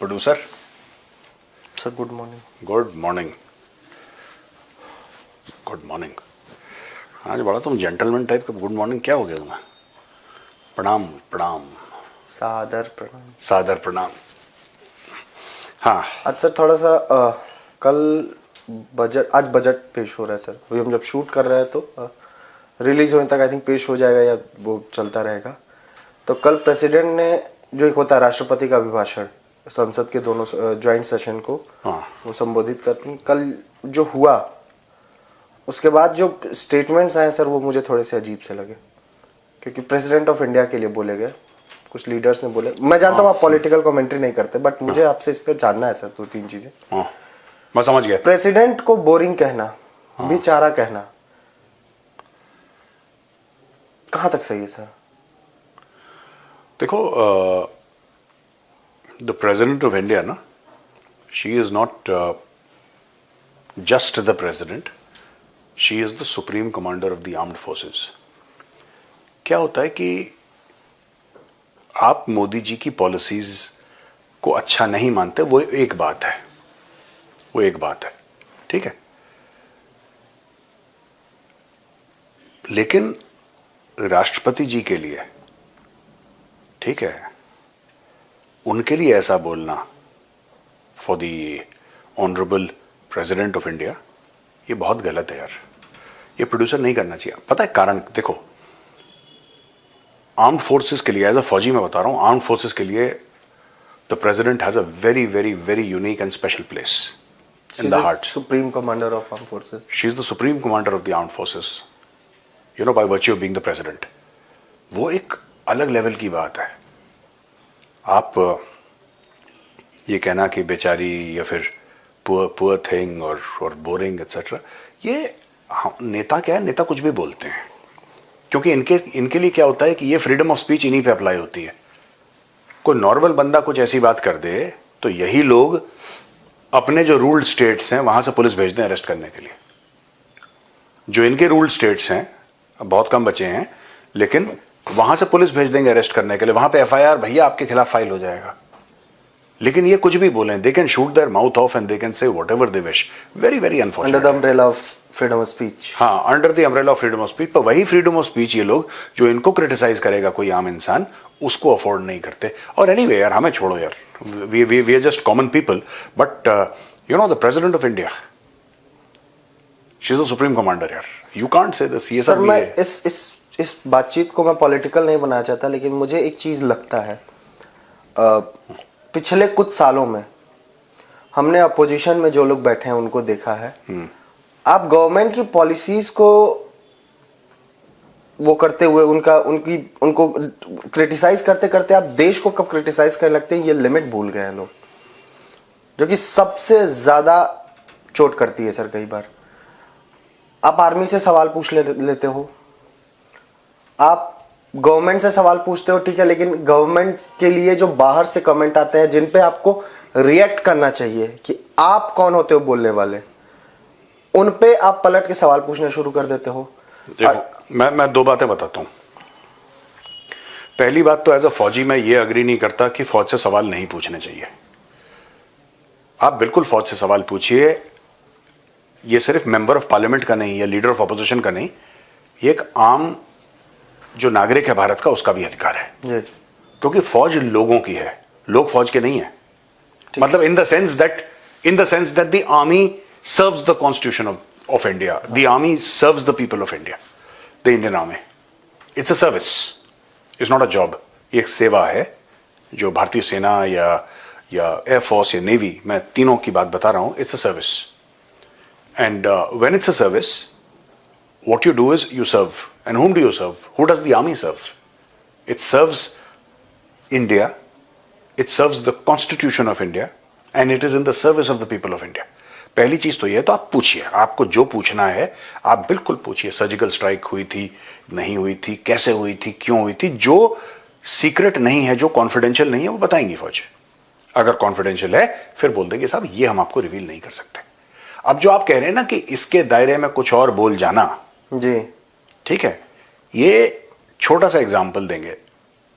Producer sir good morning. Good morning. Good morning. आज बड़ा तुम जेंटलमैन टाइप का गुड मॉर्निंग क्या हो गया तुम्हें? प्रणाम प्रणाम। सादर प्रणाम। सादर प्रणाम। हाँ अच्छा थोड़ा सा कल आज बजट पेश हो रहा है सर। अभी हम जब शूट कर रहे हैं तो रिलीज होने तक आई थिंक पेश हो जाएगा या वो चलता रहेगा। तो कल प्रेसिडेंट ने जो एक होता है राष्ट्रपति का अभिभाषण संसद के दोनों ज्वाइंट सेशन को हाँ वो संबोधित करते हैं। कल जो हुआ उसके बाद जो स्टेटमेंट्स आए सर वो मुझे थोड़े से अजीब से लगे, क्योंकि प्रेसिडेंट ऑफ इंडिया के लिए बोले गए, कुछ लीडर्स ने बोले। मैं जानता हूँ आप पॉलिटिकल कमेंट्री नहीं करते, बट मुझे आपसे इस पे जानना है सर 2-3 चीजें। हाँ मैं समझ गया। प्रेसिडेंट को बोरिंग कहना, बेचारा कहना कहां तक सही है सर? देखो द प्रेसिडेंट ऑफ इंडिया ना, she is not just the president, she is the supreme commander of the armed forces. क्या होता है कि आप मोदी जी की पॉलिसीज को अच्छा नहीं मानते, वो एक बात है, वो एक बात है, ठीक है। लेकिन राष्ट्रपति जी के लिए, ठीक है, उनके लिए ऐसा बोलना for the honourable president of India, ये बहुत गलत है यार। ये प्रोड्यूसर नहीं करना चाहिए। पता है कारण? देखो आर्म्ड फोर्सेस के लिए, एज अ फौजी मैं बता रहा हूं, आर्म्ड फोर्सेस के लिए the president has a very very very unique and special place in the heart. Supreme commander of arm forces, she is the supreme commander of the armed forces, you know, by virtue of being the president. वो एक अलग level की बात है। आप ये कहना कि बेचारी या फिर पुअर थिंग और बोरिंग एटसेट्रा, ये नेता क्या है, नेता कुछ भी बोलते हैं, क्योंकि इनके लिए क्या होता है कि ये फ्रीडम ऑफ स्पीच इन्हीं पे अप्लाई होती है। कोई नॉर्मल बंदा कुछ ऐसी बात कर दे तो यही लोग अपने जो रूल्ड स्टेट्स हैं वहां से पुलिस भेज दें अरेस्ट करने के लिए। जो इनके रूल्ड स्टेट्स हैं, अब बहुत कम बचे हैं, लेकिन वहां से पुलिस भेज देंगे अरेस्ट करने के लिए। वहां पे एफआईआर भैया आपके खिलाफ फाइल हो जाएगा। लेकिन ये कुछ भी बोलें, they can shoot their mouth off and they can say whatever they wish. Very very unfortunate. Under the umbrella of freedom of speech. हाँ, under the umbrella of freedom of speech. पर वही फ्रीडम ऑफ स्पीच ये लोग जो इनको criticise करेगा कोई आम इंसान, उसको अफोर्ड नहीं करते। और एनीवे यार, हमें छोड़ो यार, we are just common people. But you know the president of India, she is the supreme commander यार। You can't say this. ये सर सब मैं इस बातचीत को मैं पॉलिटिकल नहीं बनाना चाहता, लेकिन मुझे एक चीज लगता है, पिछले कुछ सालों में हमने अपोजिशन में जो लोग बैठे हैं उनको देखा है। आप गवर्नमेंट की पॉलिसीज को वो करते हुए उनको क्रिटिसाइज करते करते आप देश को कब क्रिटिसाइज करने लगते हैं, ये लिमिट भूल गए हैं लोग, जो कि सबसे ज्यादा चोट करती है सर। कई बार आप आर्मी से सवाल पूछ लेते हो, आप गवर्नमेंट से सवाल पूछते हो, ठीक है, लेकिन गवर्नमेंट के लिए जो बाहर से कमेंट आते हैं जिन पे आपको रिएक्ट करना चाहिए कि आप कौन होते हो बोलने वाले, उन पे आप पलट के सवाल पूछना शुरू कर देते हो। देखो मैं दो बातें बताता हूं। पहली बात तो एज अ फौजी मैं ये अग्री नहीं करता कि फौज से सवाल नहीं पूछने चाहिए। आप बिल्कुल फौज से सवाल पूछिए। ये सिर्फ मेंबर ऑफ पार्लियामेंट का नहीं या लीडर ऑफ अपोजिशन का नहीं, ये एक आम जो नागरिक है भारत का, उसका भी अधिकार है। क्योंकि फौज लोगों की है, लोग फौज के नहीं है। मतलब in the sense that the army serves the constitution of India, the army serves the people of India, the Indian army. It's a service, it's not a job. ये एक सेवा है जो भारतीय सेना या एयरफोर्स या नेवी, मैं तीनों की बात बता रहा हूं। It's a service, and when it's a service, what you do is you serve. And whom do you serve? Who does the army serve? It serves India, it serves the constitution of India, and it is in the service of the people of India. पहली चीज तो ये, तो आप पूछिए, आपको जो पूछना है आप बिल्कुल पूछिए। सर्जिकल स्ट्राइक हुई थी, नहीं हुई थी, कैसे हुई थी, क्यों हुई थी? जो सीक्रेट नहीं है, जो कॉन्फिडेंशियल नहीं है, वो बताएंगी फौज। अगर कॉन्फिडेंशियल है फिर बोल देंगे साहब ये हम आपको रिवील नहीं कर सकते। अब जो आप कह रहे हैं ना कि इसके दायरे में कुछ और बोल जाना, जी ठीक है, ये छोटा सा एग्जांपल देंगे।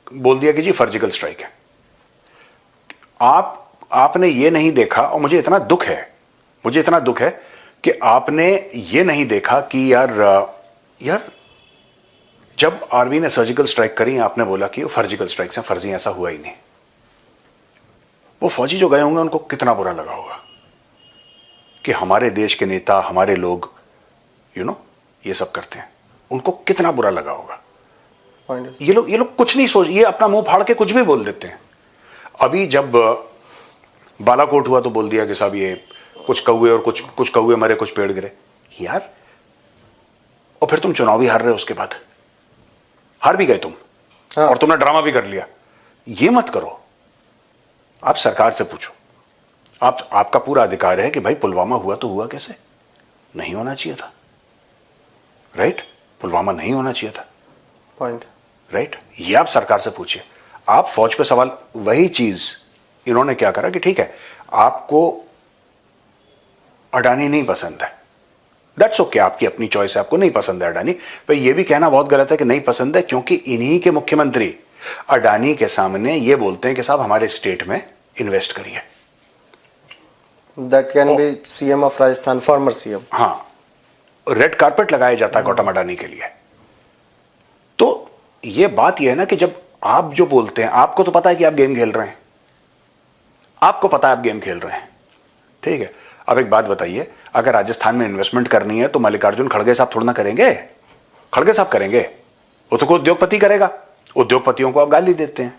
बोल दिया कि जी सर्जिकल स्ट्राइक है। आपने ये नहीं देखा, और मुझे इतना दुख है कि आपने ये नहीं देखा कि यार जब आर्मी ने सर्जिकल स्ट्राइक करी, आपने बोला कि वो सर्जिकल स्ट्राइक से फर्जी, ऐसा हुआ ही नहीं। वो फौजी जो गए होंगे उनको कितना बुरा लगा होगा कि हमारे देश के नेता, हमारे लोग ये सब करते हैं, उनको कितना बुरा लगा होगा। ये लोग कुछ नहीं सोच, ये अपना मुंह फाड़ के कुछ भी बोल देते हैं। अभी जब बालाकोट हुआ तो बोल दिया कि साहब ये कुछ कौवे और कुछ कौवे मरे, कुछ पेड़ गिरे। यार, और फिर तुम चुनाव भी हार रहे हो, उसके बाद हार भी गए तुम। हाँ। और तुमने ड्रामा भी कर लिया। ये मत करो। आप सरकार से पूछो, आपका पूरा अधिकार है कि भाई पुलवामा हुआ तो हुआ कैसे, नहीं होना चाहिए था, राइट? पुलवामा नहीं होना चाहिए था, पॉइंट, राइट? ये आप सरकार से पूछिए। आप फौज पे सवाल, वही चीज इन्होंने क्या करा कि ठीक है, आपको अडानी नहीं पसंद है, दैट्स ओके, आपकी अपनी चॉइस है, आपको नहीं पसंद है अडानी। पर यह भी कहना बहुत गलत है कि नहीं पसंद है, क्योंकि इन्हीं के मुख्यमंत्री अडानी के सामने ये बोलते हैं कि साहब हमारे स्टेट में इन्वेस्ट करिए। That can be CM of Rajasthan, farmer CM. हाँ, रेड कारपेट लगाया जाता है गौतम अडानी के लिए। तो ये बात यह है ना कि जब आप जो बोलते हैं, आपको तो पता है कि आप गेम खेल रहे हैं, आपको पता है आप गेम खेल रहे हैं, ठीक है। अब एक बात बताइए, अगर राजस्थान में इन्वेस्टमेंट करनी है तो मल्लिकार्जुन खड़गे साहब थोड़ा ना करेंगे, खड़गे साहब करेंगे, वो तो कोई उद्योगपति करेगा। उद्योगपतियों को आप गाली देते हैं,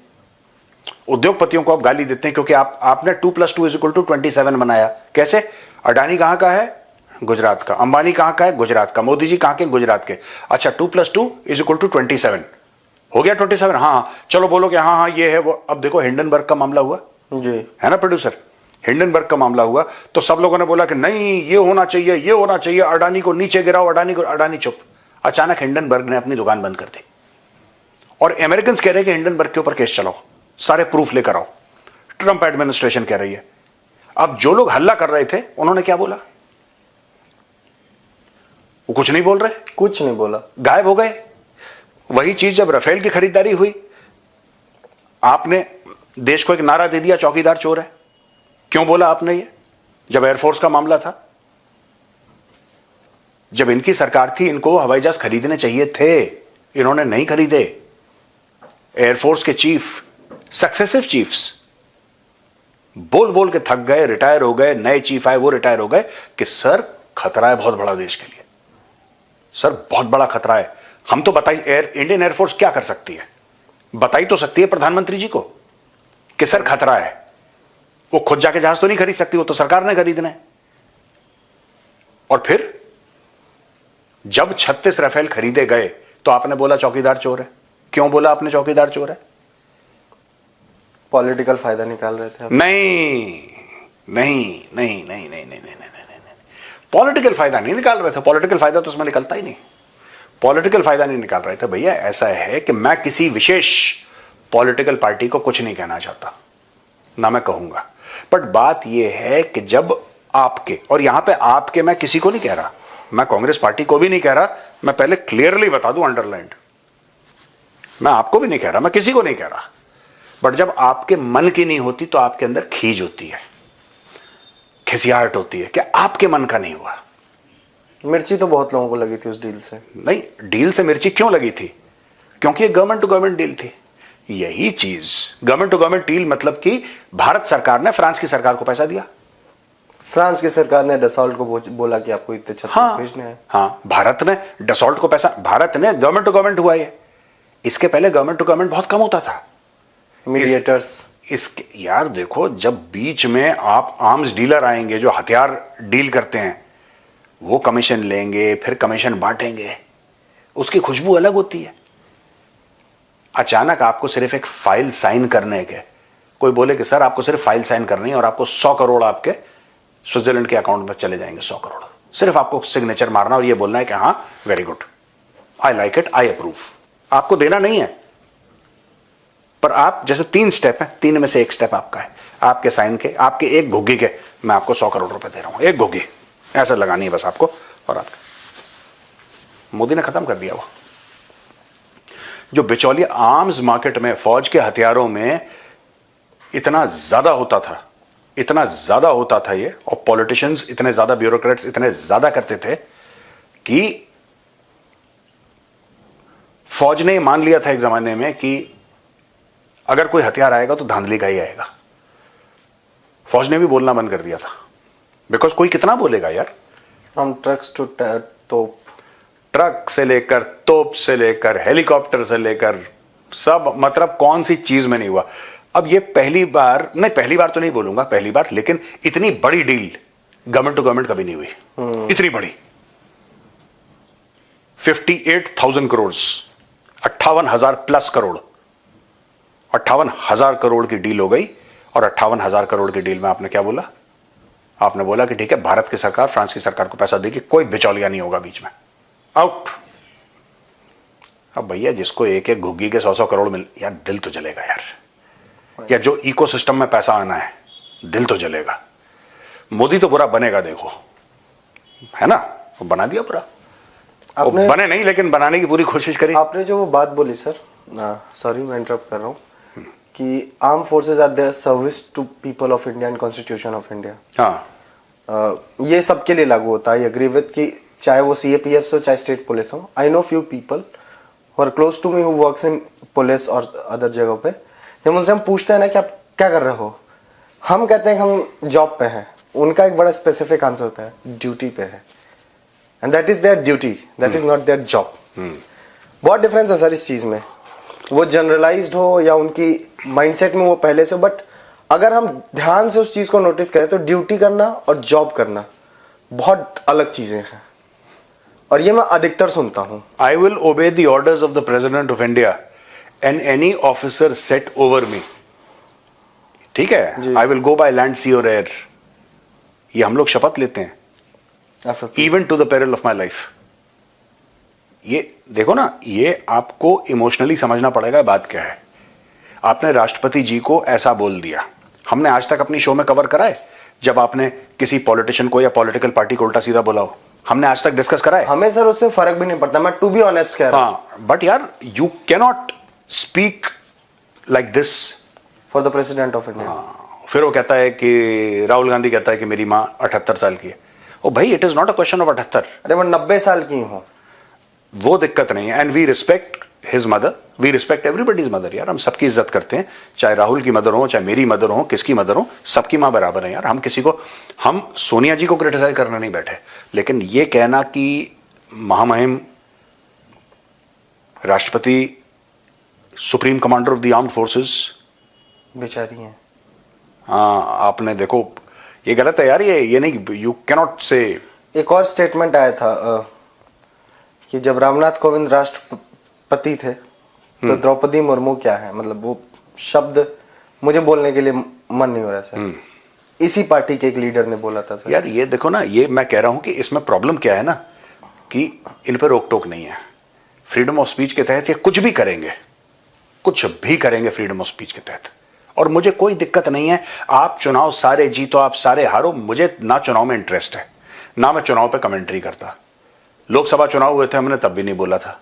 उद्योगपतियों को आप गाली देते हैं क्योंकि आपने 2+2=27 बनाया। कैसे? अडानी कहां का है? गुजरात का। अंबानी कहां का है? गुजरात का। मोदी जी कहां के? गुजरात के। अच्छा, 2+2=27 हो गया 27। हाँ, चलो बोलो कि हाँ ये है वो। अब देखो हिंडनबर्ग का मामला हुआ जी, है ना प्रोड्यूसर, हिंडनबर्ग का मामला हुआ तो सब लोगों ने बोला कि नहीं ये होना चाहिए, ये होना चाहिए, अडानी को नीचे गिराओ, अडानी चुप। अचानक हिंडनबर्ग ने अपनी दुकान बंद कर दी और अमेरिकन कह रहे हैं कि हिंडनबर्ग के ऊपर केस चलाओ, सारे प्रूफ लेकर आओ। ट्रंप एडमिनिस्ट्रेशन कह रही है। अब जो लोग हल्ला कर रहे थे उन्होंने क्या बोला? वो कुछ नहीं बोल रहे, कुछ नहीं बोला, गायब हो गए। वही चीज जब राफेल की खरीदारी हुई, आपने देश को एक नारा दे दिया, चौकीदार चोर है। क्यों बोला आपने ये? जब एयरफोर्स का मामला था, जब इनकी सरकार थी, इनको हवाई जहाज खरीदने चाहिए थे, इन्होंने नहीं खरीदे। एयरफोर्स के चीफ, सक्सेसिव चीफ्स बोल बोल के थक गए, रिटायर हो गए। नए चीफ आए, वो रिटायर हो गए कि सर खतरा है बहुत बड़ा देश के लिए, सर बहुत बड़ा खतरा है। हम तो बताइए, इंडियन एयरफोर्स क्या कर सकती है? बताई तो सकती है प्रधानमंत्री जी को कि सर खतरा है। वो खुद जाके जहाज तो नहीं खरीद सकती, वो तो सरकार ने खरीदना है। और फिर जब 36 राफेल खरीदे गए तो आपने बोला चौकीदार चोर है। क्यों बोला आपने चौकीदार चोर है? पॉलिटिकल फायदा निकाल रहे थे आप। नहीं, पॉलिटिकल फायदा नहीं निकाल रहे थे। पॉलिटिकल फायदा तो उसमें निकलता ही नहीं। पॉलिटिकल फायदा नहीं निकाल रहे थे भैया। ऐसा है कि मैं किसी विशेष पॉलिटिकल पार्टी को कुछ नहीं कहना चाहता, ना मैं कहूंगा। बट बात यह है कि जब आपके, और यहां पे आपके मैं किसी को नहीं कह रहा, मैं कांग्रेस पार्टी को भी नहीं कह रहा, मैं पहले क्लियरली बता दूं, अंडरलाइंड, मैं आपको भी नहीं कह रहा, मैं किसी को नहीं कह रहा। बट जब आपके मन की नहीं होती तो आपके अंदर खीज होती है, खिसियाहट होती है कि आपके मन का नहीं हुआ। मिर्ची तो बहुत लोगों को लगी थी उस डील से। नहीं, डील से मिर्ची क्यों लगी थी? क्योंकि ये गवर्नमेंट टू गवर्नमेंट डील थी। यही चीज गवर्नमेंट टू गवर्नमेंट डील, मतलब कि भारत सरकार ने फ्रांस की सरकार को पैसा दिया। फ्रांस की सरकार ने डसॉल्ट को बोला कि आपको इतने 36 भेजने हैं। हाँ, भारत ने डसॉल्ट को पैसा, भारत ने गवर्नमेंट टू गवर्नमेंट हुआ है। इसके पहले गवर्नमेंट टू गवर्नमेंट बहुत कम होता था। मीडिएटर्स, इसके यार देखो, जब बीच में आप आर्म्स डीलर आएंगे जो हथियार डील करते हैं, वो कमीशन लेंगे, फिर कमीशन बांटेंगे, उसकी खुशबू अलग होती है। अचानक आपको सिर्फ एक फाइल साइन करने के, कोई बोले कि सर आपको सिर्फ फाइल साइन करनी है और आपको 100 करोड़ आपके स्विट्जरलैंड के अकाउंट में चले जाएंगे। 100 करोड़ सिर्फ आपको सिग्नेचर मारना और ये बोलना है कि हाँ very good, I like it, I approve. आपको देना नहीं है, पर आप जैसे 3 स्टेप है, 3 में से एक स्टेप आपका है। आपके साइन के, आपके एक घुग्गी के, मैं आपको 100 करोड़ रुपए दे रहा हूं। एक घुग्गी ऐसा लगानी है बस आपको, और आपका। मोदी ने खत्म कर दिया वो जो बिचौलिया आर्म्स मार्केट में, फौज के हथियारों में इतना ज्यादा होता था, इतना ज्यादा होता था ये, और पॉलिटिशियंस इतने ज्यादा, ब्यूरोक्रेट्स इतने ज्यादा करते थे कि फौज ने मान लिया था एक जमाने में कि अगर कोई हथियार आएगा तो धांधली का ही आएगा। फौज ने भी बोलना बंद कर दिया था, बिकॉज कोई कितना बोलेगा यार। फ्रॉम ट्रक्स टू तोप, ट्रक से लेकर, तोप से लेकर, हेलीकॉप्टर से लेकर, सब, मतलब कौन सी चीज में नहीं हुआ। अब ये पहली बार, नहीं पहली बार तो नहीं बोलूंगा, पहली बार, लेकिन इतनी बड़ी डील गवर्नमेंट टू गवर्नमेंट कभी नहीं हुई। इतनी बड़ी 58,000 करोड़, 58,000 प्लस करोड़, 58,000 करोड़ की डील हो गई। और 58,000 करोड़ की डील में आपने क्या बोला? आपने बोला कि ठीक है, भारत की सरकार फ्रांस की सरकार को पैसा देगी, कोई बिचौलिया नहीं होगा बीच में, आउट। अब भैया जिसको एक एक घुग्गी के 100-100 करोड़ मिल, यार दिल तो जलेगा यार। या जो इकोसिस्टम में पैसा आना है, दिल तो जलेगा। मोदी तो बुरा बनेगा, देखो, है ना, वो बना दिया पूरा। आपने बने नहीं, लेकिन बनाने की पूरी कोशिश करी। आपने जो वो बात बोली सर, सॉरी मैं इंटरप्ट कर रहा हूँ, कि arm forces are their service to people of India and constitution of India. हाँ, ये सबके लिए लागू होता है, एग्री विद, कि चाहे वो सीएपीएफ हो चाहे स्टेट पुलिस हो। I know few people who are close to me who works in police और अदर जगहों पे। जब उनसे हम पूछते हैं ना कि आप क्या कर रहे हो, हम कहते हैं कि हम जॉब पे हैं। उनका एक बड़ा स्पेसिफिक आंसर होता है, ड्यूटी पे है, and that is there duty, that is not their job. बहुत डिफरेंस है सर इस चीज में, वो जनरलाइज्ड हो या उनकी माइंडसेट में वो पहले से। बट अगर हम ध्यान से उस चीज को नोटिस करें तो ड्यूटी करना और जॉब करना बहुत अलग चीजें हैं, और ये मैं अधिकतर सुनता हूं। I will obey the orders of the President of India and any officer set over me. ठीक है, I will go by land, sea और air. ये हम लोग शपथ लेते हैं, even to the peril of my life. ये देखो ना, ये आपको इमोशनली समझना पड़ेगा बात क्या है। आपने राष्ट्रपति जी को ऐसा बोल दिया। हमने आज तक अपनी शो में कवर करा है जब आपने किसी पॉलिटिशियन को या पॉलिटिकल पार्टी को उल्टा सीधा बोला हो? हमने आज तक डिस्कस करा है? हमें सर उससे फर्क भी नहीं पड़ता, मैं टू बी ऑनेस्ट कह रहा हूं। हाँ, बट यार you can not speak like this for the president of India. फिर वो कहता है कि राहुल गांधी कहता है कि मेरी माँ 78 साल की है। ओ भाई, it is not a question of 78। अरे मैं 90 साल की हूं। वो दिक्कत नहीं है, and we respect his mother, we respect everybody's mother. यार हम सबकी इज्जत करते हैं, चाहे राहुल की मदर हो, चाहे मेरी मदर हो, किसकी मदर हो, सबकी माँ बराबर है यार। हम किसी को, हम सोनिया जी को क्रिटिसाइज करने नहीं बैठे, लेकिन ये कहना कि महामहिम राष्ट्रपति, supreme commander of the armed forces बेचारी हैं। हाँ, आपने देखो, ये गलत है यार। ये नहीं, यू कैन नॉट से। एक और स्टेटमेंट आया था कि जब रामनाथ कोविंद राष्ट्रपति थे तो द्रौपदी मुर्मू क्या है, मतलब वो शब्द मुझे बोलने के लिए मन नहीं हो रहा सर। इसी पार्टी के एक लीडर ने बोला था सर। यार ये देखो ना, ये मैं कह रहा हूं कि इसमें प्रॉब्लम क्या है ना, कि इन पर रोक टोक नहीं है। फ्रीडम ऑफ स्पीच के तहत ये कुछ भी करेंगे, कुछ भी करेंगे फ्रीडम ऑफ स्पीच के तहत, और मुझे कोई दिक्कत नहीं है। आप चुनाव सारे जीतो, आप सारे हारो, मुझे ना चुनाव में इंटरेस्ट है, ना मैं चुनाव पे कमेंट्री करता। लोकसभा चुनाव हुए थे, हमने तब भी नहीं बोला था।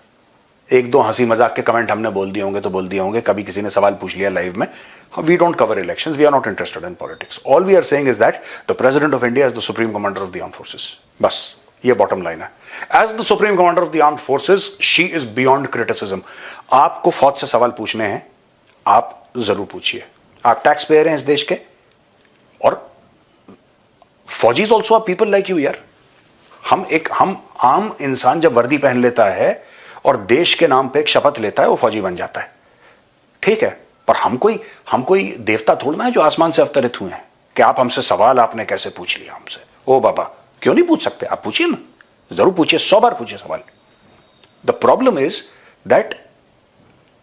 एक दो हंसी मजाक के कमेंट हमने बोल दिए होंगे तो बोल दिए होंगे, कभी किसी ने सवाल पूछ लिया लाइव में। We don't cover elections, we are not interested in politics. All we are saying is that the president of India is the supreme commander of the armed forces. बस ये बॉटम लाइन है। As the supreme commander of the armed forces, she is beyond criticism. आपको फौज से सवाल पूछने हैं, आप जरूर पूछिए। आप टैक्स पेयर हैं इस देश के, और फौजीज also are people like you यार। हम आम इंसान जब वर्दी पहन लेता है और देश के नाम पे एक शपथ लेता है, वो फौजी बन जाता है, ठीक है। पर हम कोई देवता थोड़ना है जो आसमान से अवतरित हुए हैं कि आप हमसे सवाल आपने कैसे पूछ लिया हमसे। ओ बाबा, क्यों नहीं पूछ सकते? आप पूछिए ना, जरूर पूछिए, 100 बार पूछिए सवाल। द प्रॉब्लम इज दैट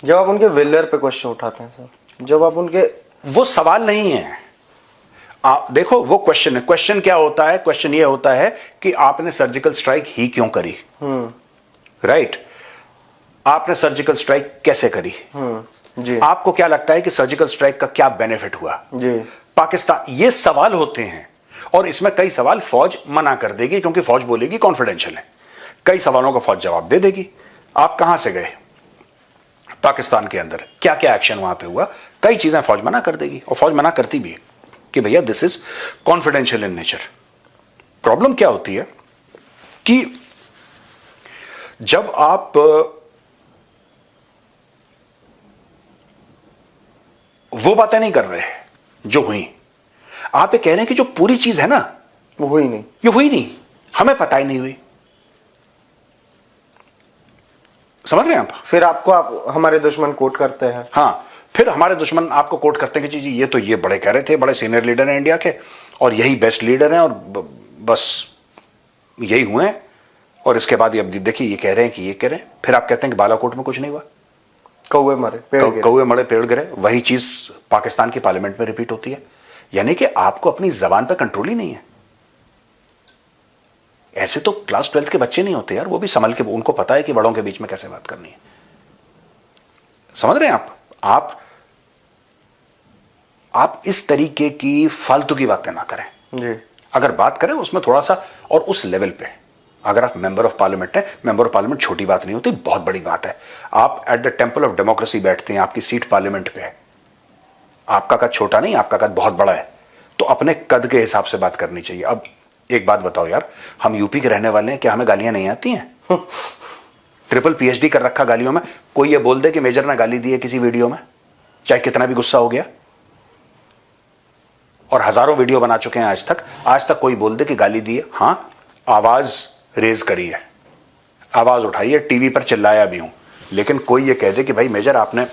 जब आप उनके वेलर पे क्वेश्चन उठाते हैं सर, जब आप उनके, वो सवाल नहीं है। आप देखो, वो क्वेश्चन है। क्वेश्चन क्या होता है? क्वेश्चन ये होता है कि आपने सर्जिकल स्ट्राइक ही क्यों करी, राइट? आपने सर्जिकल स्ट्राइक कैसे करी? जी। आपको क्या लगता है कि सर्जिकल स्ट्राइक का क्या बेनिफिट हुआ जी। पाकिस्तान? ये सवाल होते हैं, और इसमें कई सवाल फौज मना कर देगी, क्योंकि फौज बोलेगी कॉन्फिडेंशियल है। कई सवालों का फौज जवाब दे देगी। आप कहां से गए पाकिस्तान के अंदर, क्या क्या एक्शन वहां पे हुआ, कई चीजें फौज मना कर देगी, और फौज मना करती भी है। कि भैया this is confidential in nature. Problem क्या होती है कि जब आप वो बातें नहीं कर रहे जो हुई, आप ये कह रहे हैं कि जो पूरी चीज है ना वो हुई नहीं, ये हुई नहीं, हमें पता ही नहीं हुई। समझ रहे हैं आप? फिर आपको आप हमारे दुश्मन कोट करते हैं। हाँ, फिर हमारे दुश्मन आपको कोट करते हैं कि जी ये बड़े कह रहे थे, बड़े सीनियर लीडर हैं इंडिया के और यही बेस्ट लीडर हैं और बस यही हुए हैं। और इसके बाद ये अब देखिए ये कह रहे हैं कि ये कह रहे हैं, फिर आप कहते हैं कि बालाकोट में कुछ नहीं हुआ, कौवे मरे पेड़ गिरे। कौवे मरे पेड़ गिरे। वही चीज पाकिस्तान की पार्लियामेंट में रिपीट होती है। यानी कि आपको अपनी जबान पर कंट्रोल ही नहीं है। ऐसे तो क्लास 12th के बच्चे नहीं होते यार, वो भी संभल के, उनको पता है कि बड़ों के बीच में कैसे बात करनी है। समझ रहे हैं आप इस तरीके की फालतू की बातें ना करें जी। अगर बात करें उसमें थोड़ा सा और उस लेवल पे। अगर आप मेंबर ऑफ पार्लियामेंट हैं, मेंबर ऑफ पार्लियामेंट छोटी बात नहीं होती, बहुत बड़ी बात है। आप at the temple of democracy बैठते हैं, आपकी सीट पार्लियामेंट पे है, आपका कद छोटा नहीं, आपका कद बहुत बड़ा है, तो अपने कद के हिसाब से बात करनी चाहिए। अब एक बात बताओ यार, हम यूपी के रहने वाले हैं, क्या हमें गालियां नहीं आती हैं? ट्रिपल पीएचडी कर रखा गालियों में। कोई ये बोल दे कि मेजर ने गाली दी है किसी वीडियो में, चाहे कितना भी गुस्सा हो गया, और हजारों वीडियो बना चुके हैं आज तक कोई बोल दे कि गाली दी है? हां, आवाज रेज करी है, आवाज उठाई है, टीवी पर चिल्लाया भी हूं, लेकिन कोई ये कह दे कि भाई मेजर आपने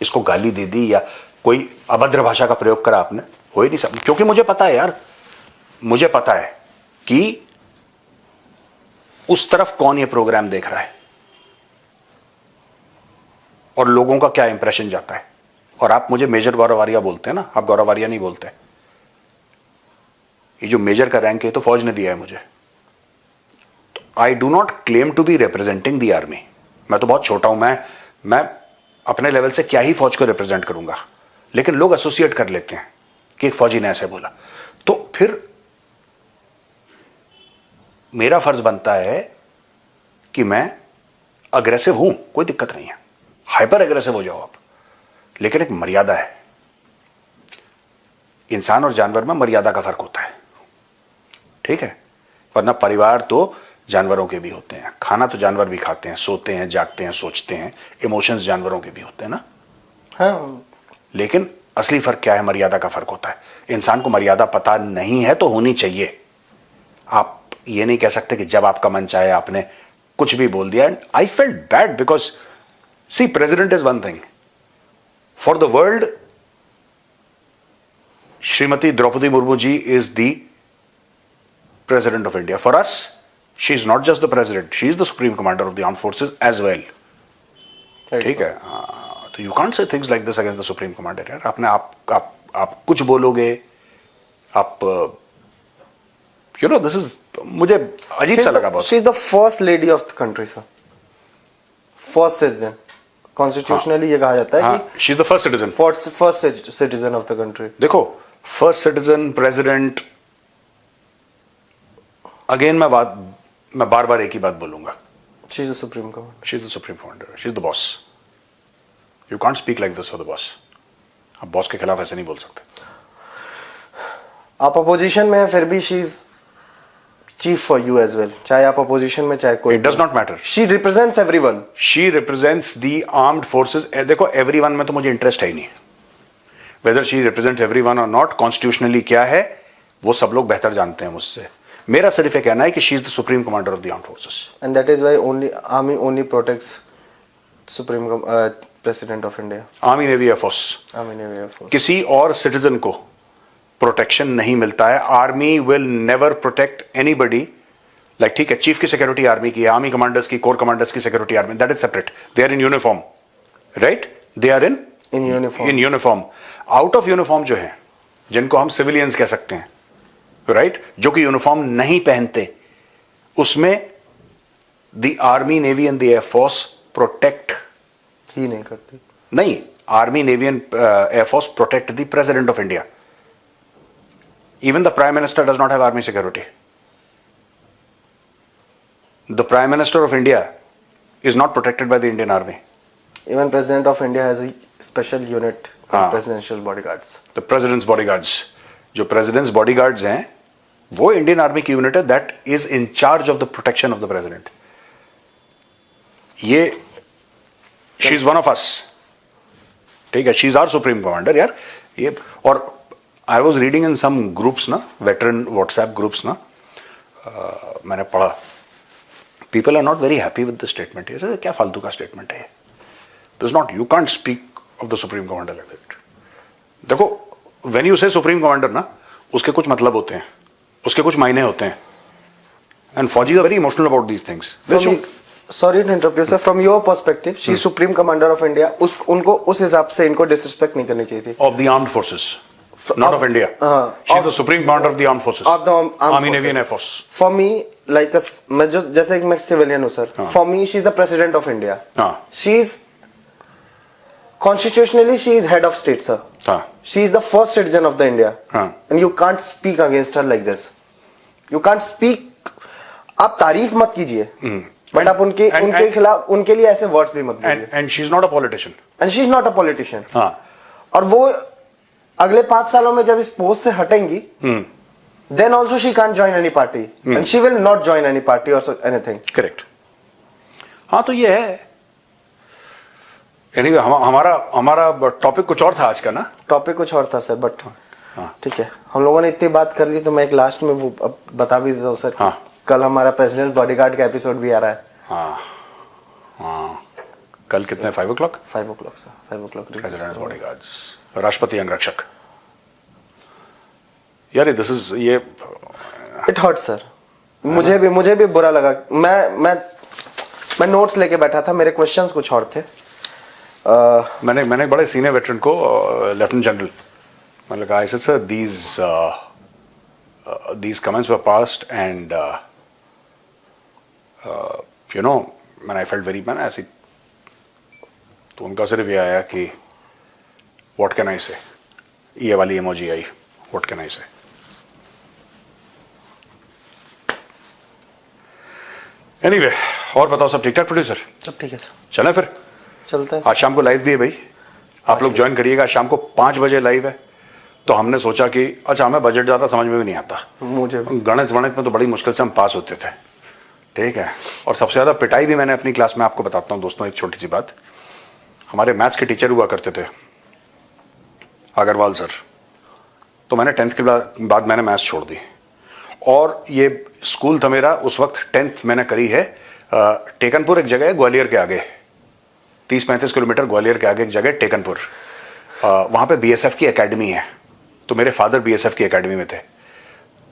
इसको गाली दे दी या कोई अभद्र भाषा का प्रयोग करा आपने, हो ही नहीं सकता। क्योंकि मुझे पता है यार, मुझे पता है कि उस तरफ कौन ये प्रोग्राम देख रहा है और लोगों का क्या इंप्रेशन जाता है। और आप मुझे मेजर गौरव आर्या बोलते हैं ना, आप गौरव आर्या नहीं बोलते। ये जो मेजर का रैंक है तो फौज ने दिया है मुझे। तो I do not claim to be representing the army. मैं तो बहुत छोटा हूं, मैं अपने लेवल से क्या ही फौज को रिप्रेजेंट करूंगा, लेकिन लोग एसोसिएट कर लेते हैं कि एक फौजी ने ऐसे बोला। तो फिर मेरा फर्ज बनता है कि मैं अग्रेसिव हूं, कोई दिक्कत नहीं है, हाइपर एग्रेसिव हो जाओ आप, लेकिन एक मर्यादा है। इंसान और जानवर में मर्यादा का फर्क होता है, ठीक है? वरना परिवार तो जानवरों के भी होते हैं, खाना तो जानवर भी खाते हैं, सोते हैं, जागते हैं, सोचते हैं, इमोशंस जानवरों के भी होते हैं ना। हाँ। लेकिन असली फर्क क्या है? मर्यादा का फर्क होता है। इंसान को मर्यादा पता नहीं है तो होनी चाहिए। आप ये नहीं कह सकते कि जब आपका मन चाहे आपने कुछ भी बोल दिया। I felt bad because see, president is one thing, for the world Shrimati Draupadi Murmu ji is the president of India. For us she is not just the president, she is the supreme commander of the armed forces as well. ठीक है? तो you can't say things like this against the supreme commander. यार आपने आप कुछ बोलोगे, आप you know, this is, मुझे अजीब सा लगा बहुत। She is the first lady of the country sir, first citizen. Constitutionally ये कहा जाता है कि she is the first citizen, first citizen of the country. देखो, फर्स्ट सिटीजन, प्रेसिडेंट, अगेन मैं बार बार एक ही बात बोलूंगा, she is the supreme commander, she is the supreme commander, she is the boss. You can't speak like this for the boss. आप boss के खिलाफ ऐसे नहीं बोल सकते। आप अपोजिशन में हैं फिर भी she is chief for you as well, चाहे आप अपोजिशन में चाहे कोई। It does not matter. She represents everyone, she represents the armed forces. देखो, एवरीवन में तो मुझे इंटरेस्ट है ही नहीं, वेदर शी रिप्रेजेंट्स एवरीवन और नॉट। कॉन्स्टिट्यूशनली क्या है वो सब लोग बेहतर जानते हैं मुझसे। मेरा सिर्फ ये कहना है कि she is the supreme commander of the armed forces, and that is why only army only protects supreme president of India. Army, navy, air force, army navy air force, किसी और सिटीजन को प्रोटेक्शन नहीं मिलता है। Army will never protect anybody. Like, ठीक है, chief की security army की, आर्मी कमांडर्स की, कोर कमांडर्स की security army, that is separate. They are in uniform, right? They are in uniform. Out of uniform जो है, जिनको हम सिविलियंस कह सकते हैं, राइट, जो कि यूनिफॉर्म नहीं पहनते, उसमें the army, navy and the air force protect ही नहीं करती। नहीं, army, navy and air force protect the president of India. Even the Prime Minister does not have army security. The Prime Minister of India is not protected by the Indian Army. Even President of India has a special unit called हाँ. presidential bodyguards. The president's bodyguards, जो president's bodyguards हैं वो Indian army की unit है that is in charge of the protection of the president. ये she is one of us, ठीक है, she is our supreme commander यार. ये और I was reading in some groups ना, वेटरन व्हाट्सएप ग्रुप्स ना, मैंने पढ़ा, people are not very happy with the statement. ये क्या फालतू का स्टेटमेंट है, this not, you can't speak of the supreme commander like that. देखो, व्हेन यू से सुप्रीम कमांडर ना, उसके कुछ मतलब होते हैं, उसके कुछ मायने होते हैं, एंड फौजी are very emotional about these things. Sorry to interrupt you, sir. From your perspective, she is Supreme Commander of India. उनको उस हिसाब से इनको डिसरिस्पेक्ट नहीं करनी चाहिए थी. Of the armed forces, not of India. She is the supreme commander of the armed forces. Of the armed Army, forces. Navy and Air Force. For me, like मैं जो जैसे मैं सिविलियन हूँ sir. For me, she is the President of India. हाँ. She is constitutionally she is head of state, sir. हाँ. She is the first citizen of the India. हाँ. And you can't speak against her like this. You can't speak. आप तारीफ मत कीजिए. But आप उनके खिलाफ, उनके लिए ऐसे वर्ड्स भी मत बोलिए. And she is not a politician. And she is not a politician. हाँ. और वो अगले 5 सालों में जब इस पोस्ट से हटेंगी, then also she can't join any party. And she will not join any party or anything. Correct. हाँ, तो ये है. Anyway, हमारा टॉपिक कुछ और था आज का ना. टॉपिक कुछ और था सर, बट ठीक है, हम लोगों ने इतनी बात कर ली तो मैं एक लास्ट में वो अब बता भी देता हूँ सर. हाँ. कल हमारा प्रेसिडेंट बॉडीगार्ड का एपिसोड भी आ रहा है. हाँ. हाँ. कल कितने, 5 o'clock? 5 o'clock sir, 5 o'clock. President bodyguards, राष्ट्रपति अंगरक्षक. यार दिस इज, ये इट हर्ट सर. मुझे भी बुरा लगा. मैं नोट्स लेके बैठा था, मेरे क्वेश्चंस कुछ और थे. मैंने बड़े सीनियर वेटरन को, लेफ्टिनेंट जनरल, मैंने कहा, I said sir, these comments were passed and you know, when I felt very bad, ऐसी, तो उनका सिर्फ ये आया कि what can I say, ये वाली emoji I, what can I say. Anyway, और बताओ, सब ठीक ठाक प्रोड्यूसर? सब ठीक है सर. चलें फिर, चलते हैं. आज शाम को लाइव भी है भाई, आप लोग ज्वाइन करिएगा. शाम को 5 बजे लाइव है. तो हमने सोचा कि अच्छा, हमें बजट ज़्यादा समझ में भी नहीं आता, मुझे गणित में तो बड़ी मुश्किल से हम पास होते थे, ठीक है. और सबसे ज़्यादा पिटाई भी मैंने अपनी क्लास में, आपको बताता हूँ दोस्तों एक छोटी सी बात. हमारे मैथ्स के टीचर हुआ करते थे अग्रवाल सर. तो मैंने 10th के बाद मैंने मैथ्स छोड़ दी. और ये स्कूल था मेरा उस वक्त, 10th मैंने करी है टेकनपुर, एक जगह है ग्वालियर के आगे, 30-35 किलोमीटर ग्वालियर के आगे एक जगह टेकनपुर. वहाँ पे BSF की एकेडमी है. तो मेरे फादर BSF की एकेडमी में थे,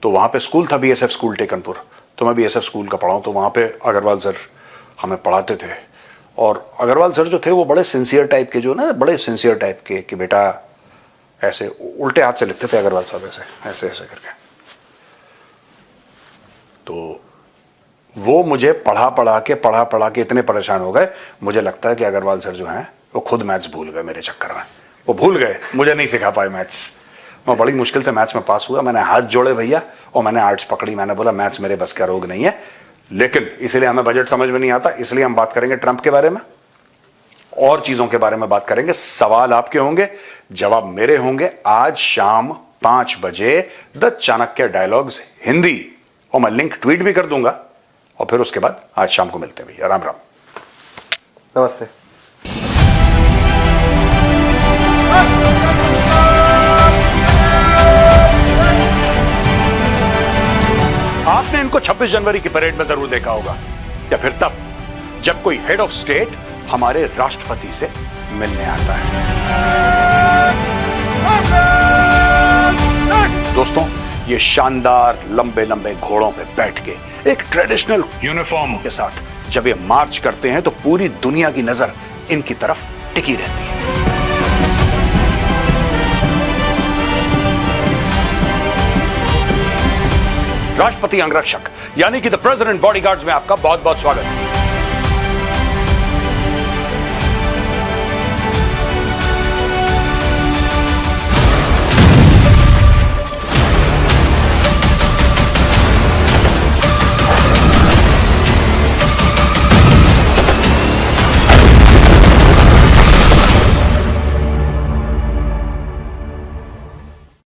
तो वहाँ पे स्कूल था BSF स्कूल टेकनपुर. तो मैं BSF स्कूल का पढ़ा हूँ. तो वहाँ पे अग्रवाल सर हमें पढ़ाते थे. और अग्रवाल सर जो थे वो बड़े सिंसियर टाइप के, जो ना बड़े सिंसियर टाइप के, कि बेटा ऐसे उल्टे हाथ से लिखते थे अग्रवाल साहब, ऐसे ऐसे करके. तो वो मुझे पढ़ा पढ़ा के इतने परेशान हो गए, मुझे लगता है कि अग्रवाल सर जो हैं वो खुद मैथ्स भूल गए मेरे चक्कर में. वो भूल गए, मुझे नहीं सिखा पाए मैथ्स. मैं बड़ी मुश्किल से मैथ्स में पास हुआ. मैंने हाथ जोड़े भैया, और मैंने आर्ट्स पकड़ी. मैंने बोला मैथ्स मेरे बस का रोग नहीं है. लेकिन इसलिए हमें बजट समझ में नहीं आता, इसलिए हम बात करेंगे ट्रंप के बारे में, और चीजों के बारे में बात करेंगे. सवाल आपके होंगे, जवाब मेरे होंगे. आज शाम 5 बजे द चाणक्य डायलॉग्स हिंदी, और मैं लिंक ट्वीट भी कर दूंगा. और फिर उसके बाद आज शाम को मिलते हैं भैया. राम राम. नमस्ते. आपने इनको 26 जनवरी की परेड में जरूर देखा होगा, या फिर तब जब कोई हेड ऑफ स्टेट हमारे राष्ट्रपति से मिलने आता है. दोस्तों, ये शानदार लंबे लंबे घोड़ों पे बैठ के एक ट्रेडिशनल यूनिफॉर्म के साथ जब ये मार्च करते हैं, तो पूरी दुनिया की नजर इनकी तरफ टिकी रहती है. राष्ट्रपति अंगरक्षक यानी कि द प्रेसिडेंट बॉडीगार्ड्स में आपका बहुत बहुत स्वागत है.